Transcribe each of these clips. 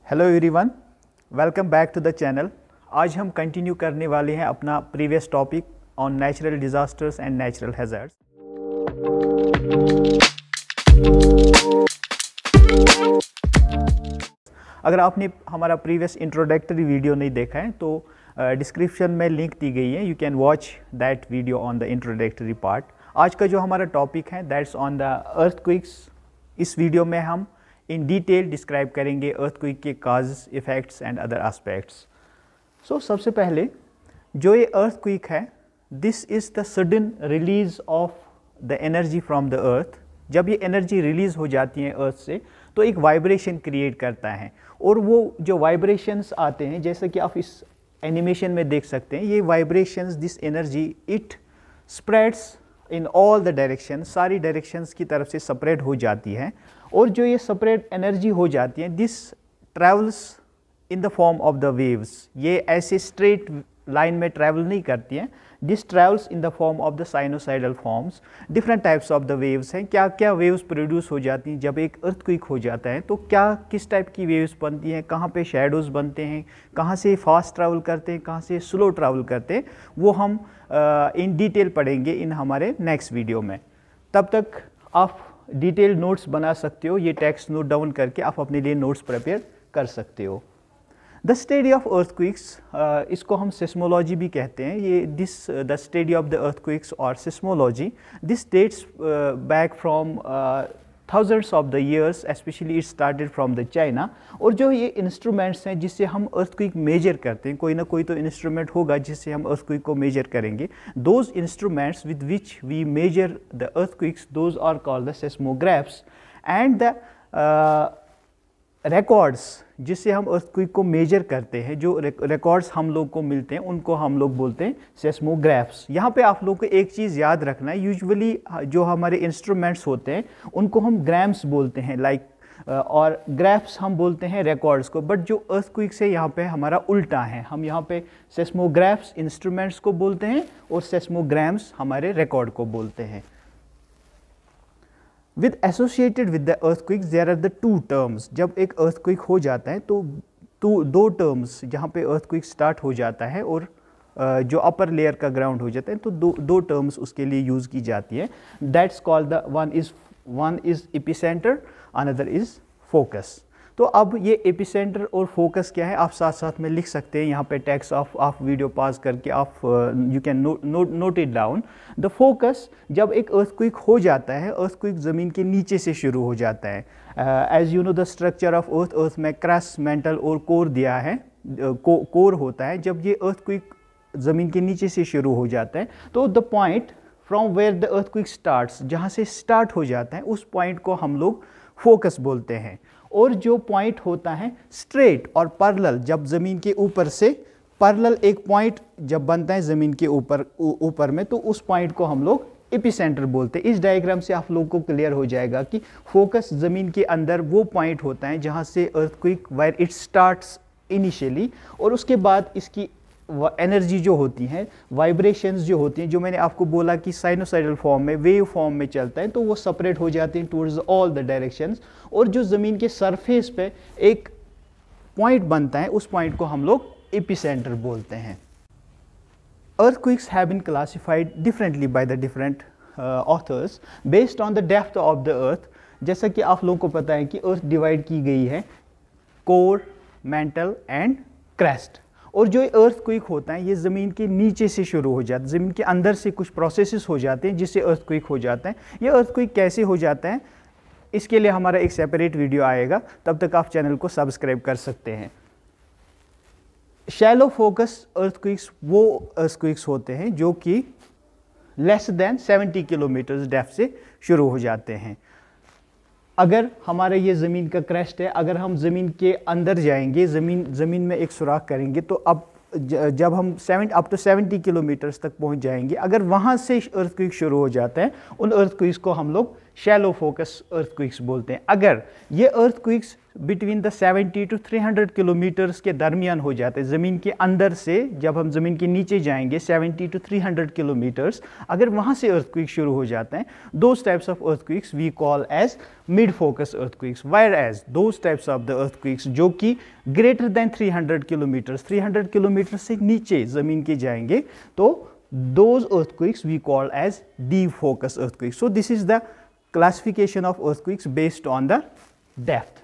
Hello everyone, welcome back to the channel. आज हम continue करने वाले हैं अपना previous topic on natural disasters and natural hazards. अगर आपने हमारा प्रीवियस इंट्रोडक्टरी वीडियो नहीं देखा है तो डिस्क्रिप्शन में लिंक दी गई है, you can watch that video on the introductory part. आज का जो हमारा टॉपिक है दैट्स ऑन द अर्थक्वेक्स। इस वीडियो में हम इन डिटेल डिस्क्राइब करेंगे अर्थक्वेक के causes, effects and other aspects. So सबसे पहले जो ये अर्थक्वेक है, this is the sudden release of the energy from the earth. जब ये एनर्जी रिलीज़ हो जाती है अर्थ से तो एक वाइब्रेशन क्रिएट करता है, और वो जो वाइब्रेशंस आते हैं जैसे कि आप इस एनिमेशन में देख सकते हैं, ये vibrations, this energy it spreads in all the direction, सारी डायरेक्शंस की तरफ से स्प्रेड हो जाती है। और जो ये स्प्रेड एनर्जी हो जाती है, this travels in the form of the waves. ये ऐसे स्ट्रेट लाइन में ट्रैवल नहीं करती हैं, this travels in the form of the sinusoidal forms. Different types of the waves हैं। क्या क्या वेव्स प्रोड्यूस हो जाती हैं जब एक अर्थक्वेक हो जाता है, तो क्या किस टाइप की वेव्स बनती हैं, कहाँ पे शैडोज़ बनते हैं, कहाँ से फास्ट ट्रैवल करते हैं, कहाँ से स्लो ट्रैवल करते हैं, वो हम इन डिटेल पढ़ेंगे इन हमारे नेक्स्ट वीडियो में। तब तक आप डिटेल नोट्स बना सकते हो, ये टेक्स्ट नोट डाउन करके आप अपने लिए नोट्स प्रिपेयर कर सकते हो। द स्टडी ऑफ अर्थक्वेक्स, इसको हम सिस्मोलॉजी भी कहते हैं। ये the study of the earthquakes और seismology, this dates back from thousands of the years, specially it started from the China. और जो ये इंस्ट्रूमेंट्स हैं जिससे हम अर्थक्वेक मेजर करते हैं, कोई ना कोई तो इंस्ट्रूमेंट होगा जिससे हम अर्थक्वेक को मेजर करेंगे। Those instruments with which we measure the earthquakes, those are called the seismographs. And the records जिससे हम अर्थक्वेक को मेजर करते हैं, जो रिकॉर्ड्स हम लोग को मिलते हैं, उनको हम लोग बोलते हैं सेस्मोग्राफ्स। यहाँ पे आप लोग को एक चीज़ याद रखना है, यूजुअली जो हमारे इंस्ट्रूमेंट्स होते हैं उनको हम ग्राम्स बोलते हैं, और ग्राफ्स हम बोलते हैं रिकॉर्ड्स को। बट जो अर्थक्वेक से यहाँ पे हमारा उल्टा है, हम यहाँ पे सेस्मोग्राफ्स इंस्ट्रूमेंट्स को बोलते हैं और सेस्मोग्राम्स हमारे रिकॉर्ड को बोलते हैं। With associated with the earthquakes there are the two terms। जब एक earthquake हो जाता है तो दो terms, जहाँ पे earthquake स्टार्ट हो जाता है और जो अपर लेयर का ग्राउंड हो जाता है, तो दो terms उसके लिए यूज़ की जाती है। That's called the one is epicenter, another is focus। तो अब ये एपिसेंटर और फोकस क्या है आप साथ साथ में लिख सकते हैं। यहाँ पे टेक्स्ट आप वीडियो पास करके आप you can note it down. The focus, जब एक अर्थक्वेक हो जाता है, अर्थक्वेक ज़मीन के नीचे से शुरू हो जाता है। As you know the structure of earth में क्रस्ट, मेंटल और कोर दिया है। कोर होता है। जब ये अर्थक्वेक ज़मीन के नीचे से शुरू हो जाता है तो the point from where the earthquake starts, जहाँ से स्टार्ट हो जाता है उस पॉइंट को हम लोग फोकस बोलते हैं। और जो पॉइंट होता है स्ट्रेट और पैरेलल, जब ज़मीन के ऊपर से पैरेलल एक पॉइंट जब बनता है ज़मीन के ऊपर में, तो उस पॉइंट को हम लोग एपिसेंटर बोलते हैं। इस डायग्राम से आप लोगों को क्लियर हो जाएगा कि फोकस ज़मीन के अंदर वो पॉइंट होता है जहाँ से earthquake wire it starts initially, और उसके बाद इसकी एनर्जी जो होती है, वाइब्रेशंस जो होती हैं, जो मैंने आपको बोला कि साइनोसाइडल फॉर्म में, वेव फॉर्म में चलता है, तो वो सेपरेट हो जाते हैं टूवर्ड्स ऑल द डायरेक्शंस। और जो ज़मीन के सरफेस पे एक पॉइंट बनता है, उस पॉइंट को हम लोग एपिसेंटर बोलते हैं। Earthquakes have been classified differently by the different authors based on the depth of the earth. जैसा कि आप लोगों को पता है कि अर्थ डिवाइड की गई है कोर, मेंटल एंड क्रेस्ट। और जो अर्थक्वेक होता है ये ज़मीन के नीचे से शुरू हो जाता है, ज़मीन के अंदर से कुछ प्रोसेसेस हो जाते हैं जिससे अर्थक्वेक हो जाता है। ये अर्थक्वेक कैसे हो जाता है, इसके लिए हमारा एक सेपरेट वीडियो आएगा, तब तक आप चैनल को सब्सक्राइब कर सकते हैं। शैलो फोकस अर्थक्वेक्स वो अर्थक्वेक्स होते हैं जो कि लेस देन 70 किलोमीटर डेप्थ से शुरू हो जाते हैं। अगर हमारे ये ज़मीन का क्रस्ट है, अगर हम ज़मीन के अंदर जाएंगे, ज़मीन में एक सुराख करेंगे, तो अब जब हम अप टू 70 किलोमीटर्स तक पहुंच जाएंगे, अगर वहाँ से अर्थक्वेक शुरू हो जाता है, उन अर्थक्वेक्स को हम लोग शैलो फोकस अर्थक्वेक्स बोलते हैं। अगर ये earthquakes between the 70 to 300 kilometres के दरमियान हो जाते हैं। ज़मीन के अंदर से जब हम ज़मीन के नीचे जाएंगे 70 to 300 किलोमीटर्स, अगर वहाँ से अर्थक्वेक शुरू हो जाते हैं, those types of earthquakes we call as mid focus earthquakes, whereas those types of the earthquakes जो कि ग्रेटर दैन 300 किलोमीटर्स, 300 किलोमीटर से नीचे ज़मीन के जाएंगे, तो those earthquakes we call as deep focus earthquakes. So this is the classification of earthquakes based on the depth.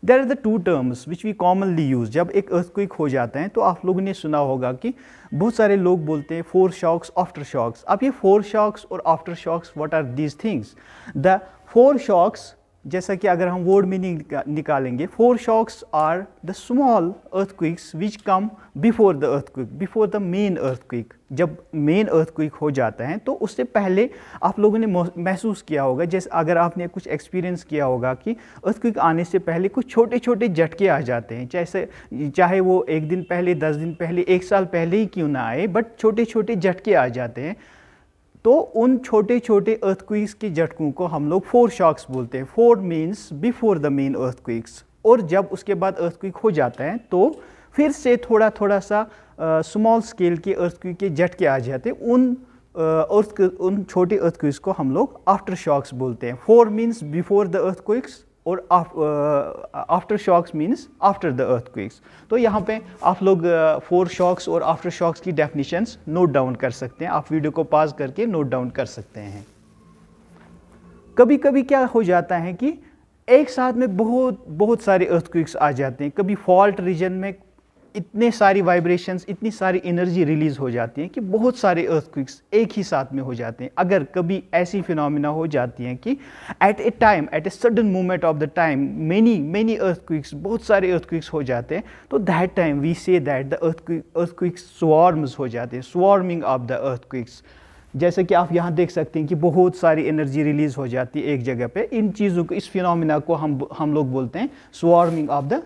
There are the two terms which we commonly use. जब एक earthquake हो जाता है तो आप लोगों ने सुना होगा कि बहुत सारे लोग बोलते हैं फोर शॉक्स, आफ्टर शॉक्स। अब ये फोर शॉक्स और after shocks, what are these things? The foreshocks, जैसा कि अगर हम वर्ड मीनिंग निकालेंगे, foreshocks are the small earthquakes which come before the earthquake, before the main earthquake. जब main earthquake हो जाता है तो उससे पहले आप लोगों ने महसूस किया होगा, जैसे अगर आपने कुछ एक्सपीरियंस किया होगा कि अर्थक्वेक आने से पहले कुछ छोटे छोटे झटके आ जाते हैं, चाहे वो एक दिन पहले, 10 दिन पहले, एक साल पहले ही क्यों ना आए, बट छोटे छोटे झटके आ जाते हैं। तो उन छोटे छोटे अर्थक्वेक्स के झटकों को हम लोग फोर शॉक्स बोलते हैं। Fore means before the main earthquakes. और जब उसके बाद अर्थक्वेक हो जाता है तो फिर से थोड़ा सा स्मॉल स्केल के अर्थक्वेक के झटके आ जाते हैं। उन छोटे अर्थक्वेक्स को हम लोग आफ्टर शॉक्स बोलते हैं। Fore means before the earthquakes और after shocks means after the earthquakes. तो यहाँ पे आप लोग फोर शॉक्स और आफ्टर शॉक्स की डेफिनेशंस नोट डाउन कर सकते हैं। आप वीडियो को पॉज करके नोट डाउन कर सकते हैं। कभी कभी क्या हो जाता है कि एक साथ में बहुत सारे अर्थक्वेक्स आ जाते हैं। कभी फॉल्ट रीजन में इतने सारी वाइब्रेशंस, इतनी सारी एनर्जी रिलीज हो जाती है कि बहुत सारे अर्थक्वेक्स एक ही साथ में हो जाते हैं। अगर कभी ऐसी फिनोमिना हो जाती हैं कि at a sudden moment of the time many earthquakes, बहुत सारे अर्थक्वेक्स हो जाते हैं, तो that time we say that the earthquakes swarms हो जाते हैं, स्वार्मिंग ऑफ द अर्थक्वेक्स। जैसे कि आप यहाँ देख सकते हैं कि बहुत सारी एनर्जी रिलीज हो जाती है एक जगह पे। इन चीज़ों को, इस फिनोमिना को हम लोग बोलते हैं स्वार्मिंग ऑफ द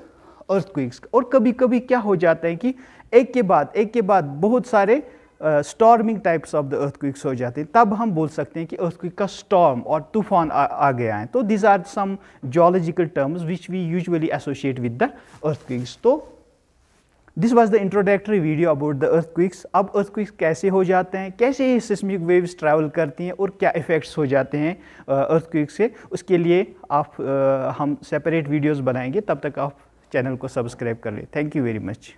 अर्थक्वेक्स। और कभी कभी क्या हो जाता है कि एक के बाद बहुत सारे storming types of the earthquakes हो जाते हैं। तब हम बोल सकते हैं कि अर्थक्वेक का स्टॉर्म और तूफान आ गया है। तो this are some geological terms which we usually associate with the earthquakes. तो this was the introductory video about the earthquakes. अब अर्थक्वेक्स कैसे हो जाते हैं, कैसे ये सिस्मिक वेव्स ट्रैवल करती हैं और क्या इफेक्ट्स हो जाते हैं अर्थक्वेक से, उसके लिए हम सेपरेट वीडियोस बनाएंगे। तब तक आप चैनल को सब्सक्राइब कर लें। Thank you very much.